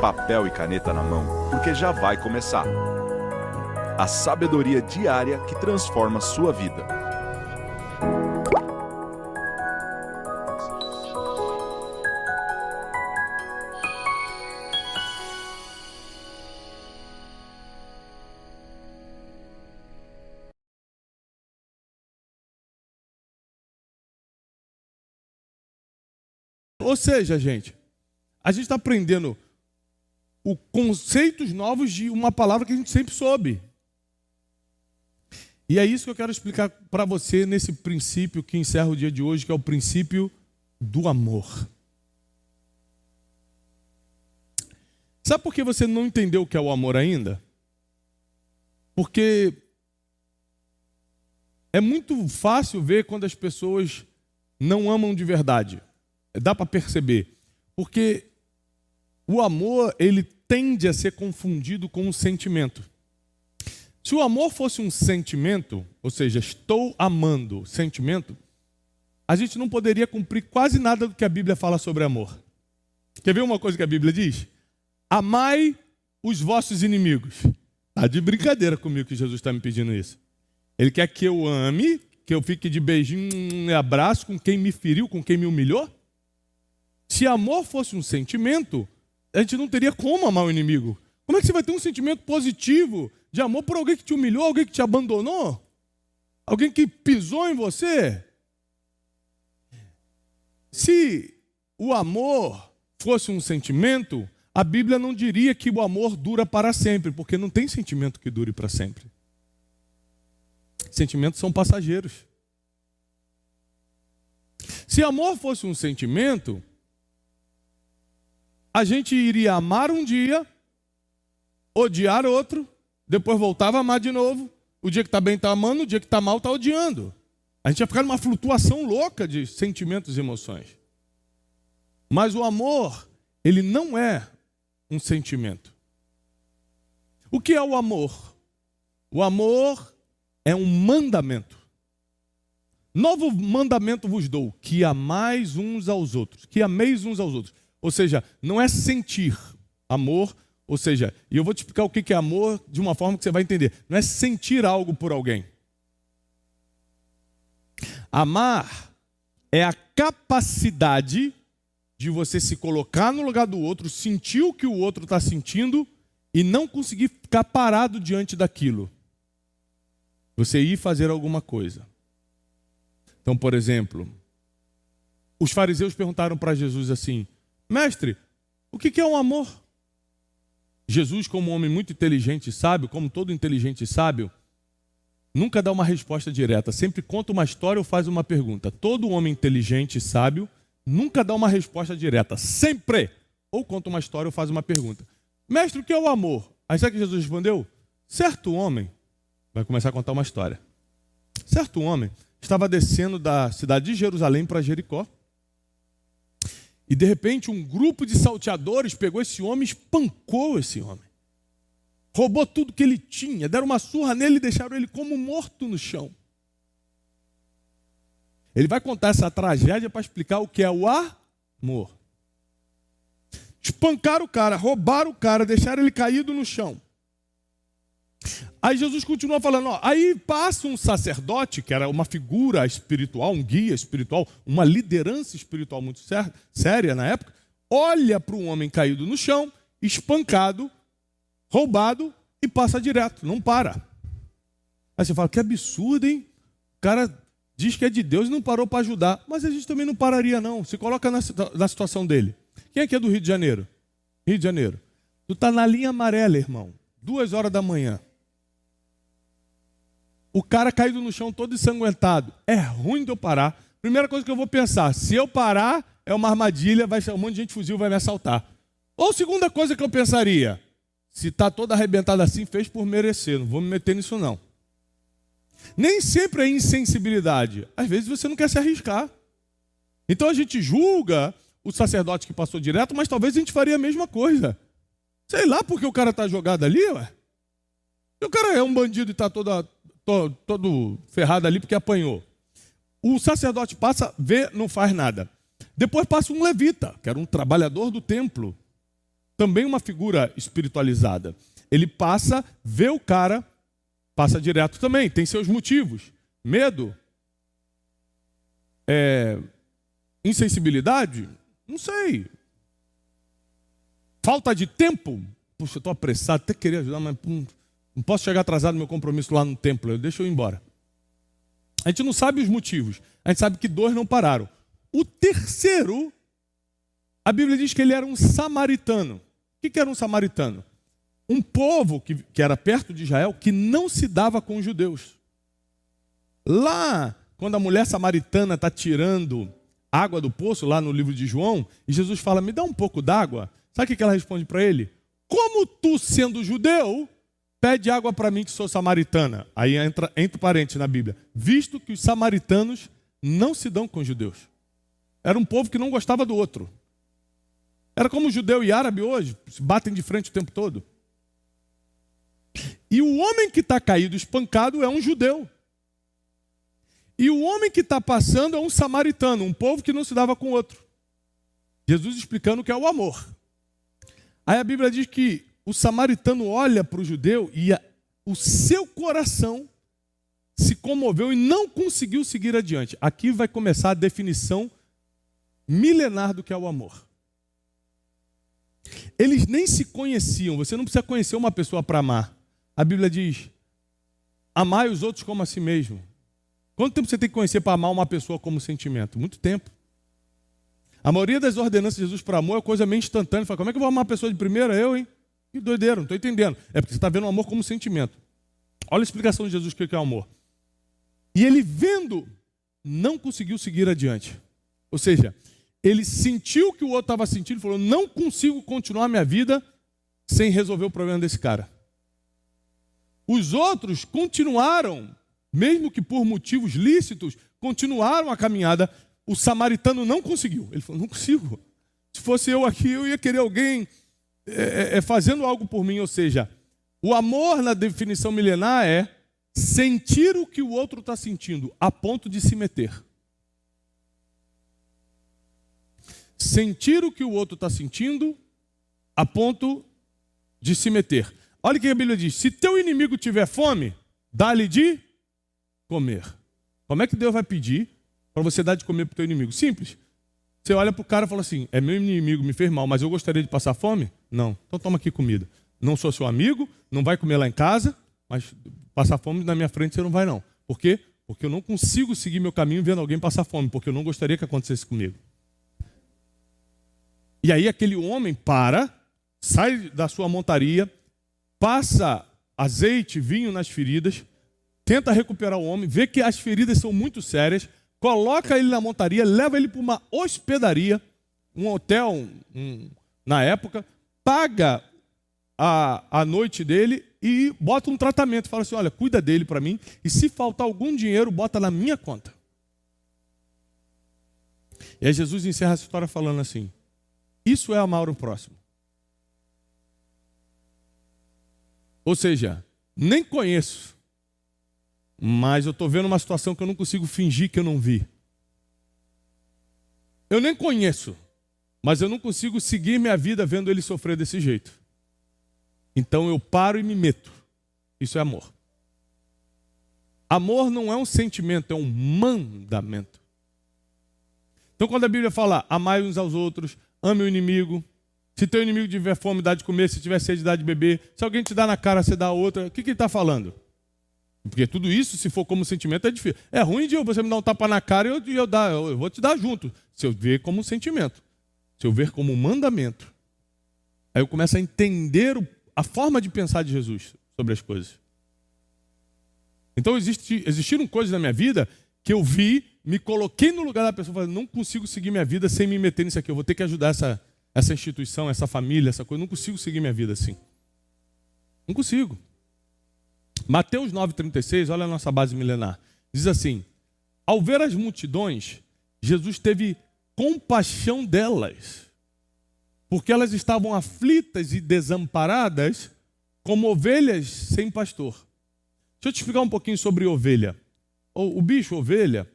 papel e caneta na mão, porque já vai começar. A sabedoria diária que transforma sua vida. Ou seja, gente, a gente está aprendendo conceitos novos de uma palavra que a gente sempre soube. E é isso que eu quero explicar para você nesse princípio que encerra o dia de hoje, que é o princípio do amor. Sabe por que você não entendeu o que é o amor ainda? Porque é muito fácil ver quando as pessoas não amam de verdade. Dá para perceber. Porque o amor, ele tende a ser confundido com um sentimento. Se o amor fosse um sentimento, ou seja, estou amando sentimento, a gente não poderia cumprir quase nada do que a Bíblia fala sobre amor. Quer ver uma coisa que a Bíblia diz? Amai os vossos inimigos. Tá de brincadeira comigo que Jesus está me pedindo isso. Ele quer que eu ame, que eu fique de beijinho e abraço com quem me feriu, com quem me humilhou. Se amor fosse um sentimento, a gente não teria como amar o inimigo. Como é que você vai ter um sentimento positivo de amor por alguém que te humilhou, alguém que te abandonou? Alguém que pisou em você? Se o amor fosse um sentimento, a Bíblia não diria que o amor dura para sempre, porque não tem sentimento que dure para sempre. Sentimentos são passageiros. Se amor fosse um sentimento, a gente iria amar um dia, odiar outro, depois voltava a amar de novo. O dia que está bem está amando, o dia que está mal está odiando. A gente ia ficar numa flutuação louca de sentimentos e emoções. Mas o amor, ele não é um sentimento. O que é o amor? O amor é um mandamento. Novo mandamento vos dou, que amais uns aos outros, que ameis uns aos outros. Ou seja, não é sentir amor, ou seja, e eu vou te explicar o que é amor de uma forma que você vai entender. Não é sentir algo por alguém. Amar é a capacidade de você se colocar no lugar do outro, sentir o que o outro está sentindo e não conseguir ficar parado diante daquilo. Você ir fazer alguma coisa. Então, por exemplo, os fariseus perguntaram para Jesus assim: Mestre, o que é um amor? Jesus, como um homem muito inteligente e sábio, como todo inteligente e sábio, nunca dá uma resposta direta, sempre conta uma história ou faz uma pergunta. Todo homem inteligente e sábio nunca dá uma resposta direta, sempre! Ou conta uma história ou faz uma pergunta. Mestre, o que é o amor? Aí sabe o que Jesus respondeu? Certo homem, vai começar a contar uma história. Certo homem estava descendo da cidade de Jerusalém para Jericó. E de repente um grupo de salteadores pegou esse homem e espancou esse homem. Roubou tudo que ele tinha, deram uma surra nele e deixaram ele como morto no chão. Ele vai contar essa tragédia para explicar o que é o amor. Espancaram o cara, roubaram o cara, deixaram ele caído no chão. Aí Jesus continua falando, aí passa um sacerdote, que era uma figura espiritual, um guia espiritual, uma liderança espiritual muito séria na época, olha para um homem caído no chão, espancado, roubado e passa direto, não para. Aí você fala, que absurdo, hein? O cara diz que é de Deus e não parou para ajudar, mas a gente também não pararia não, se coloca na situação dele. Quem aqui é do Rio de Janeiro? Rio de Janeiro. Tu está na linha amarela, irmão, 2 horas da manhã. O cara caído no chão todo ensanguentado. É ruim de eu parar. Primeira coisa que eu vou pensar, se eu parar, é uma armadilha, vai ser um monte de gente fuzil, vai me assaltar. Ou segunda coisa que eu pensaria, se está todo arrebentado assim, fez por merecer, não vou me meter nisso não. Nem sempre é insensibilidade. Às vezes você não quer se arriscar. Então a gente julga o sacerdote que passou direto, mas talvez a gente faria a mesma coisa. Sei lá porque o cara está jogado ali, ué. E o cara é um bandido e está todo ferrado ali porque apanhou. O sacerdote passa, vê, não faz nada. Depois passa um levita, que era um trabalhador do templo. também uma figura espiritualizada. Ele passa, vê o cara, passa direto também, tem seus motivos. Medo? Insensibilidade? Não sei. Falta de tempo? Puxa, eu estou apressado, até queria ajudar, mas não posso chegar atrasado no meu compromisso lá no templo, deixa eu ir embora. A gente não sabe os motivos, a gente sabe que dois não pararam. O terceiro, a Bíblia diz que ele era um samaritano. O que era um samaritano? Um povo que era perto de Israel, que não se dava com os judeus. Lá, quando a mulher samaritana está tirando água do poço, lá no livro de João, e Jesus fala, me dá um pouco d'água. Sabe o que ela responde para ele? Como tu, sendo judeu, pede água para mim que sou samaritana? Aí entra parênteses na Bíblia. Visto que os samaritanos não se dão com os judeus. Era um povo que não gostava do outro. Era como judeu e árabe hoje, se batem de frente o tempo todo. E o homem que está caído, espancado, é um judeu. E o homem que está passando é um samaritano, um povo que não se dava com o outro. Jesus explicando o que é o amor. Aí a Bíblia diz que o samaritano olha para o judeu e o seu coração se comoveu e não conseguiu seguir adiante. Aqui vai começar a definição milenar do que é o amor. Eles nem se conheciam. Você não precisa conhecer uma pessoa para amar. A Bíblia diz, amai os outros como a si mesmo. Quanto tempo você tem que conhecer para amar uma pessoa como sentimento? Muito tempo. A maioria das ordenanças de Jesus para amor é coisa meio instantânea. Fala, como é que eu vou amar uma pessoa de primeira? Eu, hein? Que doideira, não estou entendendo. É porque você está vendo o amor como sentimento. Olha a explicação de Jesus do que é o amor. E ele vendo, não conseguiu seguir adiante. Ou seja, ele sentiu o que o outro estava sentindo e falou, não consigo continuar a minha vida sem resolver o problema desse cara. Os outros continuaram, mesmo que por motivos lícitos, continuaram a caminhada. O samaritano não conseguiu. Ele falou, não consigo. Se fosse eu aqui, eu ia querer alguém fazendo algo por mim. Ou seja, o amor, na definição milenar, é sentir o que o outro está sentindo, a ponto de se meter. Sentir o que o outro está sentindo, a ponto de se meter. Olha o que a Bíblia diz. Se teu inimigo tiver fome, dá-lhe de comer. Como é que Deus vai pedir para você dar de comer para o teu inimigo? Simples. Você olha para o cara e fala assim, é meu inimigo, me fez mal, mas eu gostaria de passar fome? Não. Então toma aqui comida. Não sou seu amigo, não vai comer lá em casa, mas passar fome na minha frente você não vai não. Por quê? Porque eu não consigo seguir meu caminho vendo alguém passar fome, porque eu não gostaria que acontecesse comigo. E aí aquele homem sai da sua montaria, passa azeite, vinho nas feridas, tenta recuperar o homem, vê que as feridas são muito sérias, coloca ele na montaria, leva ele para uma hospedaria, um hotel na época, paga a noite dele e bota um tratamento. Fala assim, olha, cuida dele para mim e se faltar algum dinheiro, bota na minha conta. E aí Jesus encerra essa história falando assim, isso é amar o próximo. Ou seja, nem conheço, mas eu estou vendo uma situação que eu não consigo fingir que eu não vi. Eu nem conheço, mas eu não consigo seguir minha vida vendo ele sofrer desse jeito. Então eu paro e me meto. Isso é amor. Amor não é um sentimento, é um mandamento. Então quando a Bíblia fala, amai uns aos outros, ame o inimigo, se teu inimigo tiver fome, dá de comer, se tiver sede, dá de beber, se alguém te dá na cara, você dá a outra, o que ele está falando? Porque tudo isso, se for como sentimento, é difícil. É ruim de você me dar um tapa na cara e eu vou te dar junto. Se eu ver como um sentimento. Se eu ver como um mandamento. Aí eu começo a entender a forma de pensar de Jesus sobre as coisas. Então existiram coisas na minha vida que eu vi, me coloquei no lugar da pessoa e falei, não consigo seguir minha vida sem me meter nisso aqui. Eu vou ter que ajudar essa instituição, essa família, essa coisa. Eu não consigo seguir minha vida assim. Não consigo. Mateus 9,36, olha a nossa base milenar. Diz assim, ao ver as multidões, Jesus teve compaixão delas, porque elas estavam aflitas e desamparadas, como ovelhas sem pastor. Deixa eu te explicar um pouquinho sobre ovelha. O bicho, ovelha,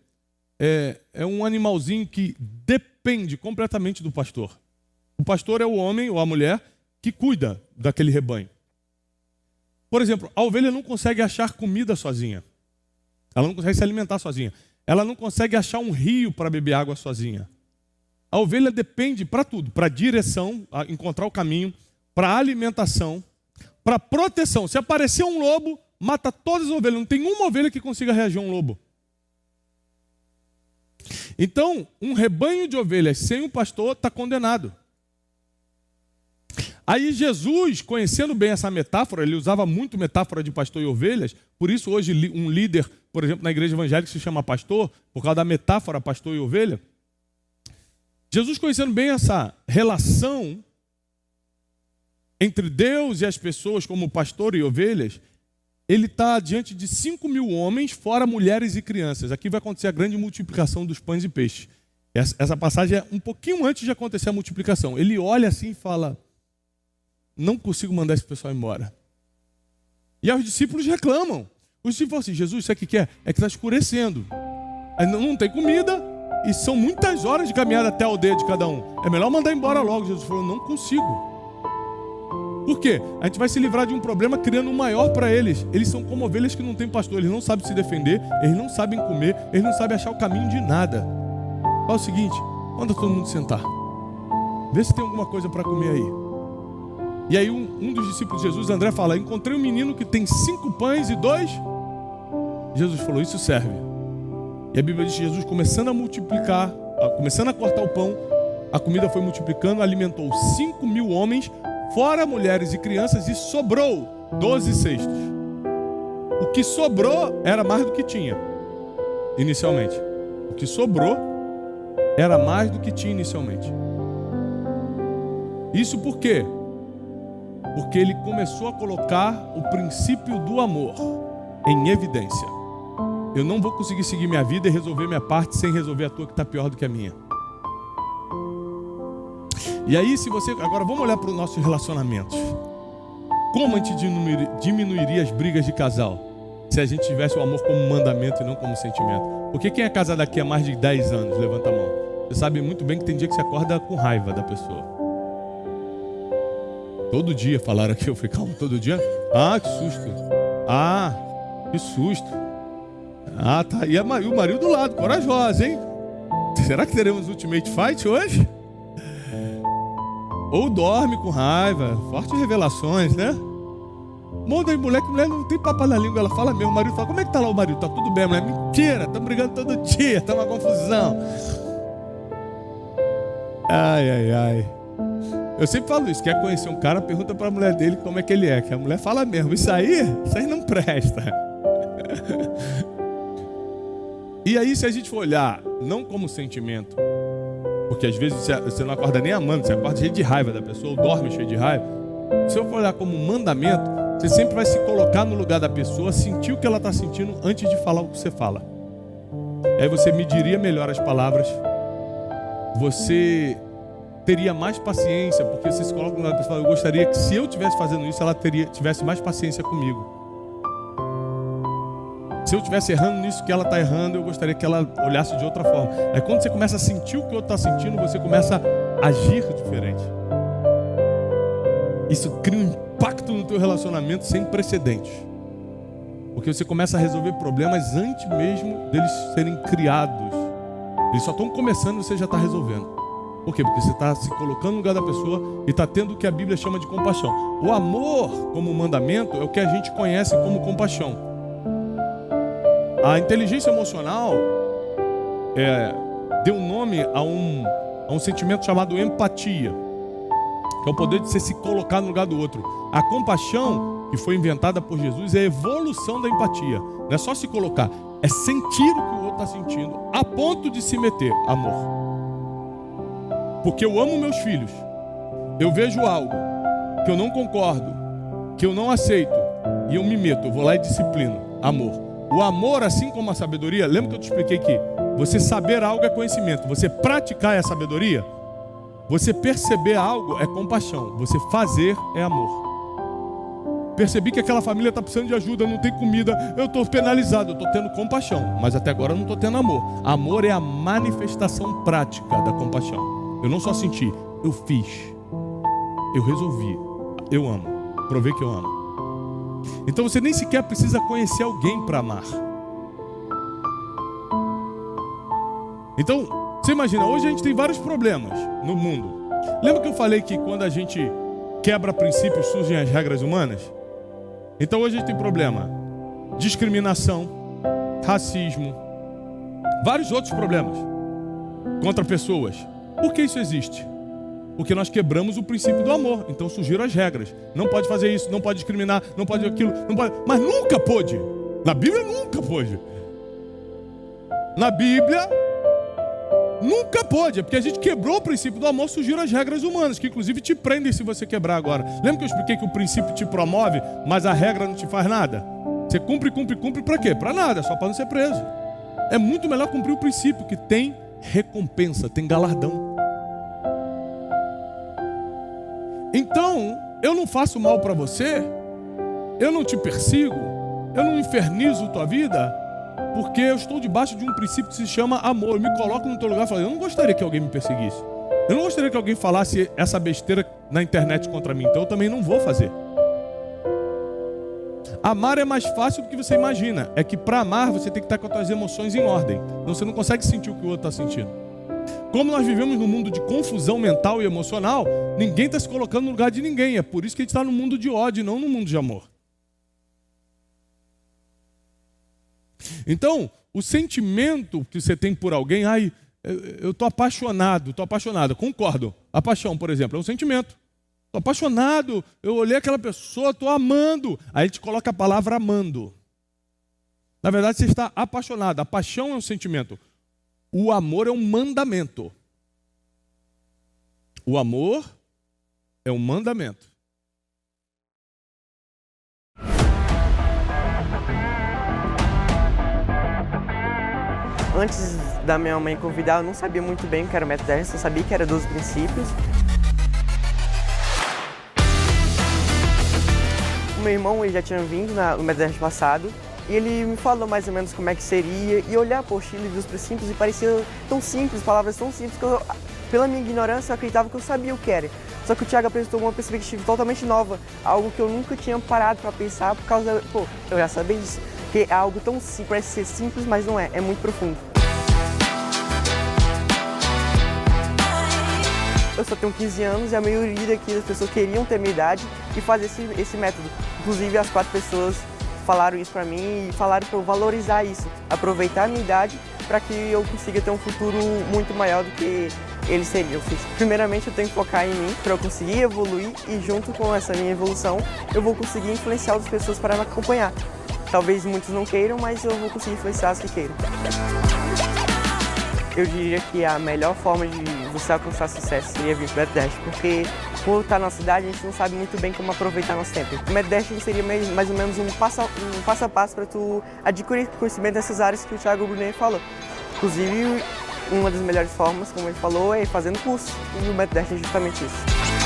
é um animalzinho que depende completamente do pastor. O pastor é o homem ou a mulher que cuida daquele rebanho. Por exemplo, a ovelha não consegue achar comida sozinha. Ela não consegue se alimentar sozinha. Ela não consegue achar um rio para beber água sozinha. A ovelha depende para tudo, para direção, encontrar o caminho, para alimentação, para proteção. Se aparecer um lobo, mata todas as ovelhas. Não tem uma ovelha que consiga reagir a um lobo. Então, um rebanho de ovelhas sem um pastor está condenado. Aí Jesus, conhecendo bem essa metáfora, ele usava muito metáfora de pastor e ovelhas, por isso hoje um líder, por exemplo, na igreja evangélica se chama pastor, por causa da metáfora pastor e ovelha. Jesus, conhecendo bem essa relação entre Deus e as pessoas como pastor e ovelhas, ele está diante de 5.000 homens, fora mulheres e crianças. Aqui vai acontecer a grande multiplicação dos pães e peixes. Essa passagem é um pouquinho antes de acontecer a multiplicação. Ele olha assim e fala: não consigo mandar esse pessoal embora. E aí os discípulos reclamam. Os discípulos falam assim: Jesus, sabe o que é? É que está escurecendo. Aí não tem comida e são muitas horas de caminhada até a aldeia de cada um. É melhor mandar embora logo. Jesus falou: não consigo. Por quê? A gente vai se livrar de um problema criando um maior para eles. Eles são como ovelhas que não têm pastor. Eles não sabem se defender, eles não sabem comer, eles não sabem achar o caminho de nada. Fala o seguinte: manda todo mundo sentar. Vê se tem alguma coisa para comer aí. E aí um dos discípulos de Jesus, André, fala: encontrei um menino que tem 5 pães e 2. Jesus falou: isso serve. E a Bíblia diz que Jesus, começando a multiplicar, começando a cortar o pão, a comida foi multiplicando, alimentou 5.000 homens, fora mulheres e crianças, e sobrou 12 cestos. O que sobrou era mais do que tinha inicialmente. O que sobrou era mais do que tinha inicialmente. Isso por quê? Porque ele começou a colocar o princípio do amor em evidência. Eu não vou conseguir seguir minha vida e resolver minha parte sem resolver a tua que está pior do que a minha. E aí, se você... Agora vamos olhar para os nossos relacionamentos. Como a gente diminuiria as brigas de casal se a gente tivesse o amor como mandamento e não como sentimento? Porque quem é casado aqui há mais de 10 anos, levanta a mão. Você sabe muito bem que tem dia que você acorda com raiva da pessoa. Todo dia falaram aqui, eu falei: calma, todo dia? Ah, que susto. Ah, que susto. Ah, tá. E o marido do lado, corajosa, hein? Será que teremos Ultimate Fight hoje? Ou dorme com raiva, fortes revelações, né? Muda aí, mulher, que mulher não tem papo na língua, ela fala mesmo. O marido fala: como é que tá lá o marido? Tá tudo bem, mulher? Mentira, estamos brigando todo dia, tá uma confusão. Ai, ai, ai. Eu sempre falo isso: quer conhecer um cara, pergunta pra mulher dele como é que ele é, que a mulher fala mesmo. Isso aí não presta. E aí, se a gente for olhar, não como sentimento, porque às vezes você não acorda nem amando, você acorda cheio de raiva da pessoa, ou dorme cheio de raiva. Se eu for olhar como um mandamento, você sempre vai se colocar no lugar da pessoa, sentir o que ela está sentindo antes de falar o que você fala. Aí você mediria melhor as palavras, você teria mais paciência, porque você se coloca no lugar da pessoa: eu gostaria que, se eu estivesse fazendo isso, ela tivesse mais paciência comigo. Se eu estivesse errando nisso que ela está errando, eu gostaria que ela olhasse de outra forma. Aí quando você começa a sentir o que o outro está sentindo, você começa a agir diferente. Isso cria um impacto no teu relacionamento sem precedentes. Porque você começa a resolver problemas antes mesmo deles serem criados. Eles só estão começando e você já está resolvendo. Por quê? Porque você está se colocando no lugar da pessoa e está tendo o que a Bíblia chama de compaixão. O amor como mandamento é o que a gente conhece como compaixão. A inteligência emocional deu nome a um sentimento chamado empatia, que é o poder de você se colocar no lugar do outro. A compaixão, que foi inventada por Jesus, é a evolução da empatia. Não é só se colocar, é sentir o que o outro está sentindo, a ponto de se meter. Amor. Porque eu amo meus filhos, eu vejo algo que eu não concordo, que eu não aceito, e eu me meto, eu vou lá e disciplino. Amor. O amor, assim como a sabedoria, lembra que eu te expliquei que você saber algo é conhecimento, você praticar é sabedoria, você perceber algo é compaixão, você fazer é amor. Percebi que aquela família está precisando de ajuda, não tem comida, eu estou penalizado, eu estou tendo compaixão, mas até agora eu não estou tendo amor. Amor é a manifestação prática da compaixão. Eu não só senti, eu fiz, eu resolvi. eu amo. Provei que eu amo. Então você nem sequer precisa conhecer alguém para amar. Então, você imagina, hoje a gente tem vários problemas no mundo. Lembra que eu falei que quando a gente quebra princípios surgem as regras humanas? Então hoje a gente tem problema: discriminação, racismo, vários outros problemas contra pessoas. Por que isso existe? Porque nós quebramos o princípio do amor. Então surgiram as regras. Não pode fazer isso, não pode discriminar, não pode aquilo, não pode. Mas nunca pôde. Na Bíblia nunca pôde. Na Bíblia nunca pôde. É porque a gente quebrou o princípio do amor, surgiram as regras humanas, que inclusive te prendem se você quebrar agora. Lembra que eu expliquei que o princípio te promove, mas a regra não te faz nada? Você cumpre pra quê? Pra nada, só para não ser preso. É muito melhor cumprir o princípio, que tem recompensa, tem galardão. Então, eu não faço mal para você, eu não te persigo, eu não infernizo tua vida, porque eu estou debaixo de um princípio que se chama amor. Eu me coloco no teu lugar e falo, eu não gostaria que alguém me perseguisse. Eu não gostaria que alguém falasse essa besteira na internet contra mim, então eu também não vou fazer. Amar é mais fácil do que você imagina. É que para amar você tem que estar com as suas emoções em ordem. Então você não consegue sentir o que o outro está sentindo. Como nós vivemos num mundo de confusão mental e emocional, ninguém está se colocando no lugar de ninguém. É por isso que a gente está no mundo de ódio e não no mundo de amor. Então, o sentimento que você tem por alguém, eu estou apaixonado, concordo. A paixão, por exemplo, é um sentimento. Estou apaixonado, eu olhei aquela pessoa, estou amando. Aí a gente coloca a palavra amando. Na verdade, você está apaixonado. A paixão é um sentimento. O amor é um mandamento. O amor é um mandamento. Antes da minha mãe convidar, eu não sabia muito bem o que era o método 10, eu sabia que era 12 princípios. O meu irmão ele já tinha vindo no método 10 passado, e ele me falou mais ou menos como é que seria, e olhar a apostila dos princípios e parecia tão simples, palavras tão simples, que eu, pela minha ignorância, eu acreditava que eu sabia o que era. Só que o Thiago apresentou uma perspectiva totalmente nova, algo que eu nunca tinha parado para pensar, por causa, eu já sabia disso, que é algo tão simples, parece ser simples, mas não é, é muito profundo. Eu só tenho 15 anos e a maioria daqui das pessoas queriam ter minha idade e fazer esse método. Inclusive, as 4 pessoas falaram isso para mim e falaram para eu valorizar isso, aproveitar a minha idade para que eu consiga ter um futuro muito maior do que eles seriam. Primeiramente, eu tenho que focar em mim para eu conseguir evoluir e junto com essa minha evolução, eu vou conseguir influenciar outras pessoas para me acompanhar. Talvez muitos não queiram, mas eu vou conseguir influenciar as que queiram. Eu diria que a melhor forma de você alcançar sucesso seria vir para o método Dash, porque por estar na cidade a gente não sabe muito bem como aproveitar nosso tempo. O método Dash seria mais ou menos um passo a passo para tu adquirir conhecimento dessas áreas que o Thiago Brunet falou. Inclusive, uma das melhores formas, como ele falou, é fazendo curso, e o método Dash é justamente isso.